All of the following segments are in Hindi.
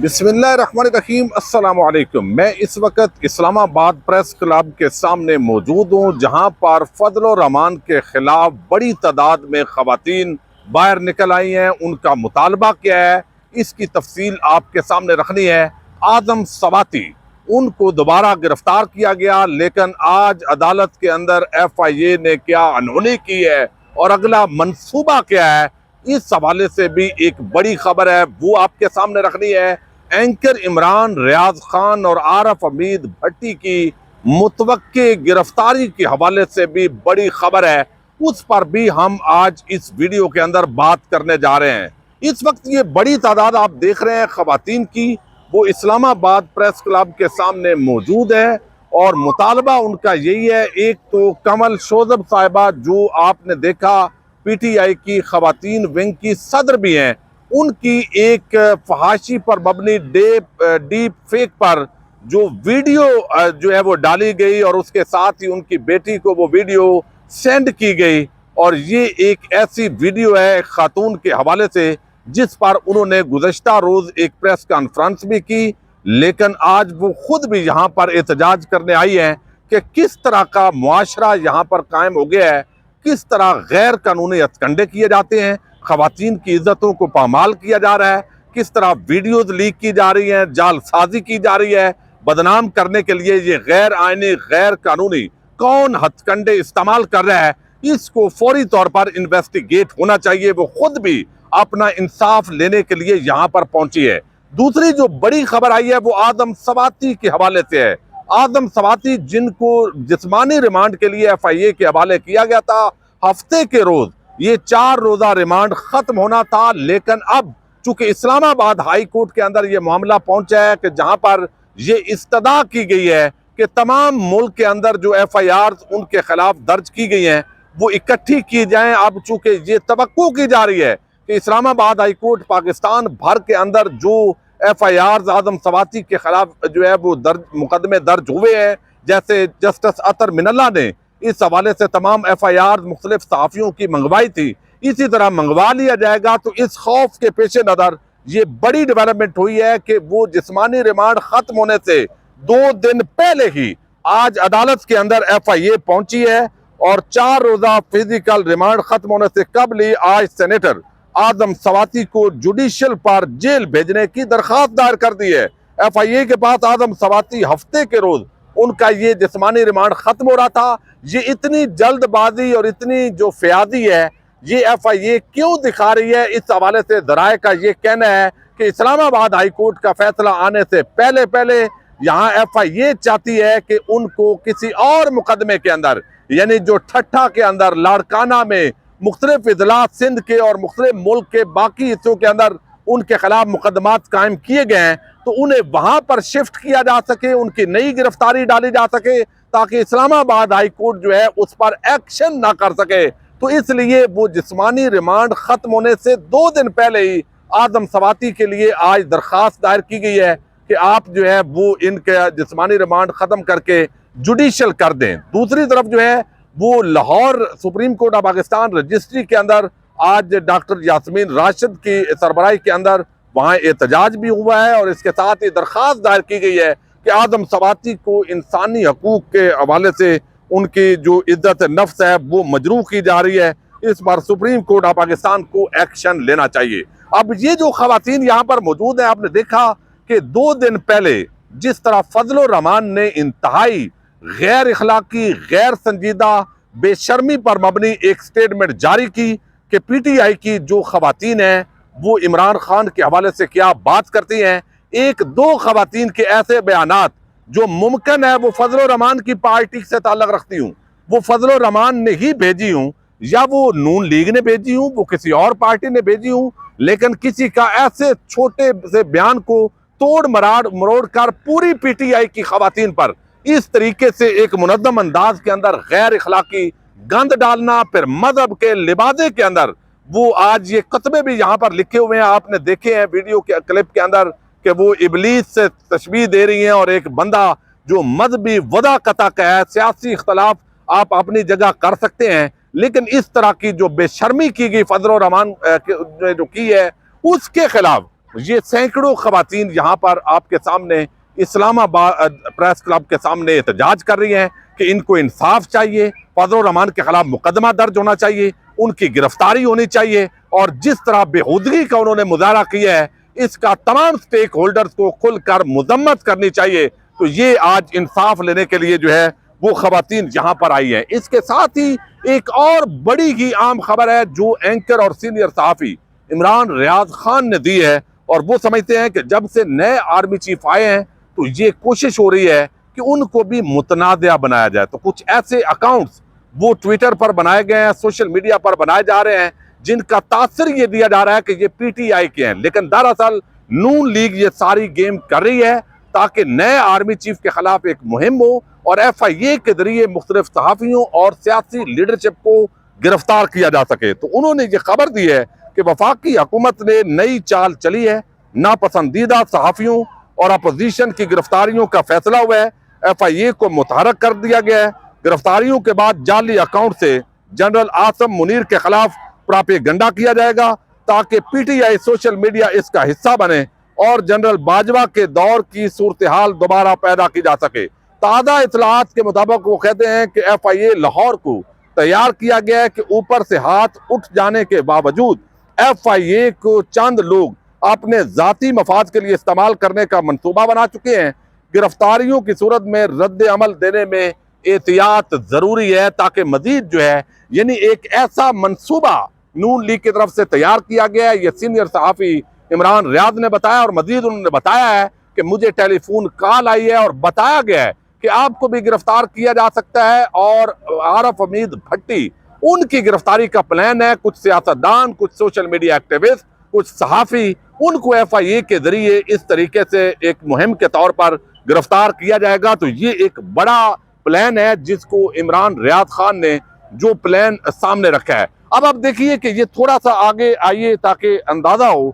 बिस्मिल्लाहिर्रहमानिर्रहीम अस्सलामु अलैकुम। मैं इस वक्त इस्लामाबाद प्रेस क्लब के सामने मौजूद हूँ, जहाँ पर फजल रहमान के खिलाफ बड़ी तादाद में ख़वातीन बाहर निकल आई हैं। उनका मुतालबा क्या है, इसकी तफसील आपके सामने रखनी है। आदम सवाती, उनको दोबारा गिरफ्तार किया गया, लेकिन आज अदालत के अंदर FIA ने क्या अनहोनी की है और अगला मंसूबा क्या है, इस हवाले से भी एक बड़ी खबर है, वो आपके सामने रखनी है। एंकर इमरान, रियाज खान और आरफ हमीद भट्टी की मुतवक्के गिरफ्तारी के हवाले से भी बड़ी खबर है, उस पर भी हम आज इस वीडियो के अंदर बात करने जा रहे हैं। इस वक्त ये बड़ी तादाद आप देख रहे हैं खवातीन की, वो इस्लामाबाद प्रेस क्लब के सामने मौजूद है और मुतालबा उनका यही है। एक तो कमल शोजब साहिबा, जो आपने देखा PTI की खवातीन विंग की सदर भी हैं, उनकी एक फहाशी पर मबनी डीप फेक पर जो वीडियो जो है वो डाली गई और उसके साथ ही उनकी बेटी को वो वीडियो सेंड की गई। और ये एक ऐसी वीडियो है खातून के हवाले से जिस पर उन्होंने गुज़श्ता रोज एक प्रेस कॉन्फ्रेंस भी की, लेकिन आज वो खुद भी यहाँ पर एहतजाज करने आई हैं कि किस तरह का मुआशरा यहाँ पर कायम हो गया है, किस तरह गैर कानूनी हथकंडे किए जाते हैं, खवातीन की इज्जतों को पामाल किया जा रहा है, किस तरह वीडियोज लीक की जा रही हैं, जालसाजी की जा रही है, बदनाम करने के लिए ये गैर आईनी गैर कानूनी कौन हथकंडे इस्तेमाल कर रहा है, इसको फौरी तौर पर इन्वेस्टिगेट होना चाहिए। वो खुद भी अपना इंसाफ लेने के लिए यहाँ पर पहुंची है। दूसरी जो बड़ी खबर आई है वो आदम सवाती के हवाले से है। आदम सवाती, जिनको जिस्मानी रिमांड के लिए FIA के हवाले किया गया था, हफ्ते के रोज ये 4 रोजा रिमांड खत्म होना था, लेकिन अब चूंकि इस्लामाबाद हाई कोर्ट के अंदर ये मामला पहुंचा है कि जहां पर ये इस्तदा की गई है कि तमाम मुल्क के अंदर जो FIRs उनके खिलाफ दर्ज की गई हैं वो इकट्ठी की जाएं। अब चूंकि ये तवक्को की जा रही है कि इस्लामाबाद हाई कोर्ट पाकिस्तान भर के अंदर जो FIRs आदम सवाती के खिलाफ जो है वो मुकदमे दर्ज हुए हैं, जैसे जस्टिस अतर मिनल्ला ने इस हवाले से तमाम FIRs मुख्तलिफ सहाफ़ियों की मंगवाई थी, इसी तरह मंगवा लिया जाएगा। तो इस खौफ के पेश नज़र ये बड़ी डेवलपमेंट हुई है कि वो जिस्मानी रिमांड खत्म होने से 2 दिन पहले ही आज अदालत के अंदर FIA पहुंची है और 4 रोजा फिजिकल रिमांड खत्म होने से कबल ही आज सेनेटर आदम सवाती को जुडिशल पर जेल भेजने की दरखास्त दायर कर दी है। FIA के पास आदम सवाती हफ्ते के रोज उनका ये जिस्मानी रिमांड खत्म हो रहा था। ये इतनी जल्दबाजी और इतनी जो फ़ियादी है ये FIA क्यों दिखा रही है, इस हवाले से ज़राए का ये कहना है कि इस्लामाबाद हाई कोर्ट का फैसला आने से पहले पहले यहाँ FIA चाहती है कि उनको किसी और मुकदमे के अंदर, यानी जो ठट्ठा के अंदर लाड़काना में मुख्तलिफ इजलास सिंध के और मुख्तलिफ मुल्क के बाकी हिस्सों के अंदर उनके खिलाफ मुकदमात कायम किए गए हैं, तो उन्हें वहां पर शिफ्ट किया जा सके, उनकी नई गिरफ्तारी डाली जा सके, ताकि इस्लामाबाद हाई कोर्ट जो है उस पर एक्शन ना कर सके। तो इसलिए वो जिस्मानी रिमांड खत्म होने से 2 दिन पहले ही आदम सवाती के लिए आज दरखास्त दायर की गई है कि आप जो है वो इनके जिस्मानी रिमांड खत्म करके जुडिशल कर दें। दूसरी तरफ जो है वो Lahore supreme court of Pakistan registry के अंदर आज डॉक्टर यास्मीन राशिद की सरबराही के अंदर वहाँ एहतजाज भी हुआ है और इसके साथ ही दरख्वास्त दायर की गई है कि आदम सवाती को इंसानी हकूक के हवाले से उनकी जो इज्जत नफ्स है वो मजरूह की जा रही है। इस पर सुप्रीम कोर्ट ऑफ पाकिस्तान को एक्शन लेना चाहिए। अब ये जो खवातीन यहाँ पर मौजूद है, आपने देखा कि 2 दिन पहले जिस तरह फजल रहमान ने इंतहाई गैर इखलाकी, गैर संजीदा, बेशर्मी पर मबनी एक स्टेटमेंट जारी की कि PTI की जो खवातीन हैं वो इमरान खान के हवाले से क्या बात करती हैं। 1-2 खवातीन के ऐसे बयानात जो मुमकिन है वो फजल रहमान की पार्टी से ताल्लुक रखती हूँ, वो फजल रहमान ने ही भेजी हूँ या वो नून लीग ने भेजी हूँ, वो किसी और पार्टी ने भेजी हूँ, लेकिन किसी का ऐसे छोटे से बयान को तोड़ मरोड़ कर पूरी PTI की खवातीन पर इस तरीके से एक मुनज़्ज़म अंदाज के अंदर गैर इखलाकी गंद डालना, फिर मजहब के लिबादे के अंदर वो आज ये कतबे भी यहाँ पर लिखे हुए हैं, आपने देखे हैं वीडियो के क्लिप के अंदर कि वो इबलीस से तशबीह दे रही हैं और एक बंदा जो मजहबी वदा कता का है। सियासी इख्तलाफ आप अपनी जगह कर सकते हैं, लेकिन इस तरह की जो बेशर्मी की गई फजल रहमान जो की है उसके खिलाफ ये सैकड़ों खवातीन यहाँ पर आपके सामने इस्लामाबाद प्रेस क्लब के सामने एहतजाज कर रही हैं कि इनको इंसाफ चाहिए, फजल रहमान के खिलाफ मुकदमा दर्ज होना चाहिए, उनकी गिरफ्तारी होनी चाहिए और जिस तरह बेहूदगी का उन्होंने मुजाहरा किया है इसका तमाम स्टेक होल्डर्स को खुलकर मजम्मत करनी चाहिए। तो ये आज इंसाफ लेने के लिए जो है वो खवातीन यहाँ पर आई हैं। इसके साथ ही एक और बड़ी ही आम खबर है जो एंकर और सीनियर सहाफी इमरान रियाज खान ने दी है, और वो समझते हैं कि जब से नए आर्मी चीफ आए हैं तो ये कोशिश हो रही है कि उनको भी मुतनाज़ा बनाया जाए। तो कुछ ऐसे अकाउंट्स वो ट्विटर पर बनाए गए हैं, सोशल मीडिया पर बनाए जा रहे हैं, जिनका तासर ये दिया जा रहा है कि ये पीटीआई के हैं, लेकिन दरअसल नून लीग ये सारी गेम कर रही है ताकि नए आर्मी चीफ के खिलाफ एक मुहिम हो और FIA के जरिए मुख्तलिफ सहाफ़ियों और सियासी लीडरशिप को गिरफ्तार किया जा सके। तो उन्होंने ये खबर दी है कि वफाकी हुकूमत ने नई चाल चली है, नापसंदीदा सहाफ़ियों और अपोजिशन की गिरफ्तारियों का फैसला हुआ है, FIA को मुतहरक कर दिया गया है। गिरफ्तारियों के बाद जाली अकाउंट से जनरल आसम मुनीर के खिलाफ प्रोपेगेंडा किया जाएगा ताकि PTI सोशल मीडिया इसका हिस्सा बने और जनरल बाजवा के दौर की सूरत हाल दोबारा पैदा की जा सके। ताज़ा इतलात के मुताबिक वो कहते हैं कि FIA लाहौर को तैयार किया गया है कि ऊपर से हाथ उठ जाने के बावजूद FIA को चंद लोग अपने जाती मफाद के लिए इस्तेमाल करने का मंसूबा बना चुके हैं। गिरफ्तारियों की सूरत में रद्द अमल देने में एहतियात जरूरी है ताकि मजीद जो है यानी एक ऐसा मंसूबा नून लीग की तरफ से तैयार किया गया है। ये सीनियर सहाफ़ी इमरान रियाज ने बताया और मजीद उन्होंने बताया है कि मुझे टेलीफोन कॉल आई है और बताया गया है कि आपको भी गिरफ्तार किया जा सकता है और आरफ हमीद भट्टी उनकी गिरफ्तारी का प्लान है। कुछ सियासतदान, कुछ सोशल मीडिया एक्टिविस्ट, कुछ सहाफ़ी, उनको FIA के जरिए इस तरीके से एक मुहिम के तौर पर गिरफ्तार किया जाएगा। तो ये एक बड़ा प्लान है जिसको इमरान रियाज खान ने जो प्लान सामने रखा है। अब आप देखिए कि ये थोड़ा सा आगे आइए ताकि अंदाजा हो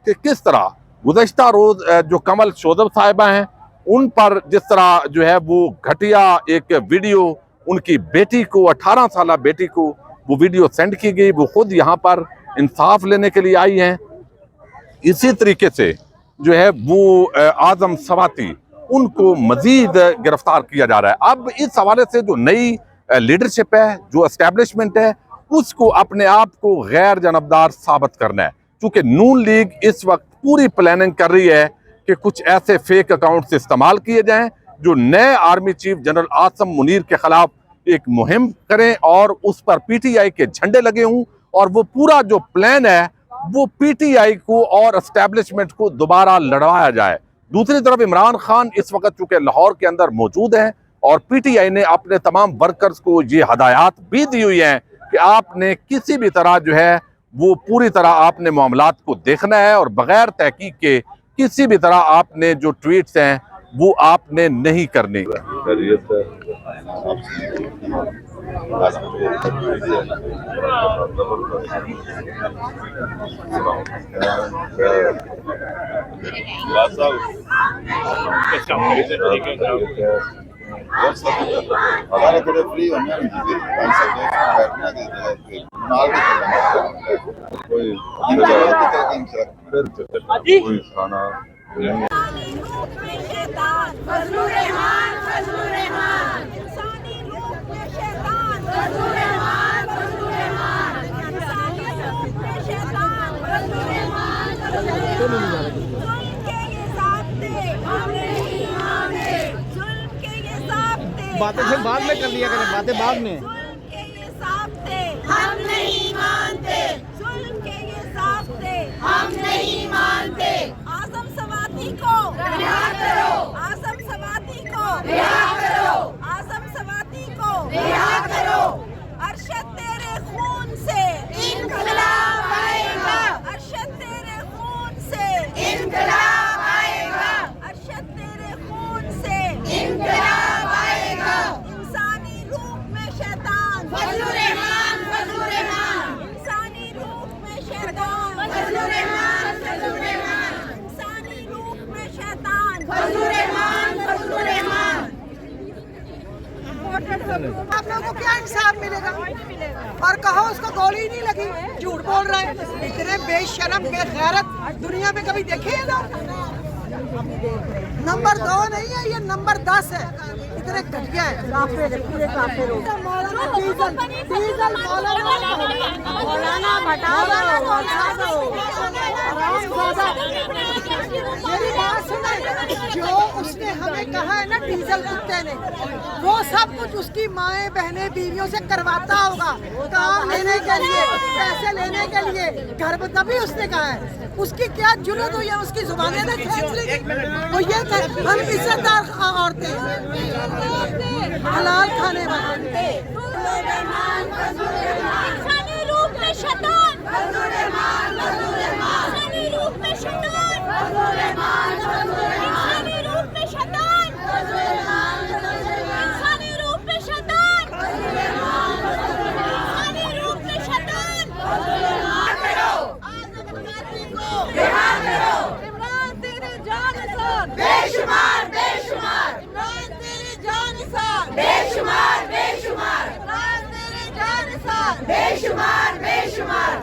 कि किस तरह गुज़श्ता रोज जो कमल शोजब साहिबा हैं उन पर जिस तरह जो है वो घटिया एक वीडियो उनकी बेटी को 18 साल बेटी को वो वीडियो सेंड की गई। वो खुद यहाँ पर इंसाफ लेने के लिए आई हैं। इसी तरीके से जो है वो आजम सवाती उनको मजीद गिरफ्तार किया जा रहा है। अब इस हवाले से जो नई लीडरशिप है, जो एस्टेब्लिशमेंट है, उसको अपने आप को गैर जानबदार साबित करना है, क्योंकि नून लीग इस वक्त पूरी प्लानिंग कर रही है कि कुछ ऐसे फेक अकाउंट्स इस्तेमाल किए जाएं जो नए army chief general Asim Munir के खिलाफ एक मुहिम करें और उस पर PTI के झंडे लगे हों और वो पूरा जो प्लान है वो PTI को और एस्टेब्लिशमेंट को दोबारा लड़वाया जाए। दूसरी तरफ इमरान खान इस वक्त चूंकि लाहौर के अंदर मौजूद हैं और PTI ने अपने तमाम वर्कर्स को ये हदायत भी दी हुई हैं कि आपने किसी भी तरह जो है वो पूरी तरह आपने मामलात को देखना है और बगैर तहकीक के किसी भी तरह आपने जो ट्वीट्स हैं वो आपने नहीं करने। बातें फिर बाद में कर लिया करें, बातें बाद में। हम नहीं मानते, जुल्म के ये ज़ाब्ते हम नहीं मानते। आज़म सवाती को रिहा करो, आज़म सवाती को रिहा करो, आज़म सवाती को रिहा करो। अरशद तेरे खून से इनकलाब आएगा, अरशद तेरे खून से इनकलाब आएगा, अरशद तेरे खून से इनकलाब आएगा। इंसानी रूप में शैतान फजलुर रहमान, फजलुर रहमान, इंसानी रूप में शैतान फजलुर रहमान, फजलुर रहमान, इंसानी रूप में शैतान फजलुर रहमान, फजलुर रहमान। आप लोगों को क्या इंसाफ मिलेगा? और कहो उसको गोली ही नहीं लगी, झूठ बोल रहा है। इतने बेशरम बेगैरत दुनिया में कभी देखे हैं लोग? नंबर 2 नहीं है, ये नंबर 10 है। इतने घटिया है, पूरे काफिर लोग। डीजल मौलाना भटा दो। मेरी बात सुने, जो उसने हमें कहा है ना डीजल कुत्ते ने, वो सब कुछ उसकी माएं बहनें बीवियों से करवाता होगा, काम लेने के लिए, पैसे लेने के लिए, घर पर। तभी उसने कहा है। उसकी क्या जुर्रत हुई है, उसकी जुबानें ने खींच ली। वो ये हम इज्जतदार औरतें, हलाल खाने वाले। इंसानी रूप में शैतान, इंसानी रूप में शैतान, इंसानी रूप में शैतान, इंसानी रूप में शैतान, इंसानी रूप में शैतान। इमरान तेरे जानिसार बेशुमार, बेशुमार। इमरान तेरे जानिसार बेशुमार, बेशुमार। इमरान तेरे जानिसार बेशुमार, बेशुमार।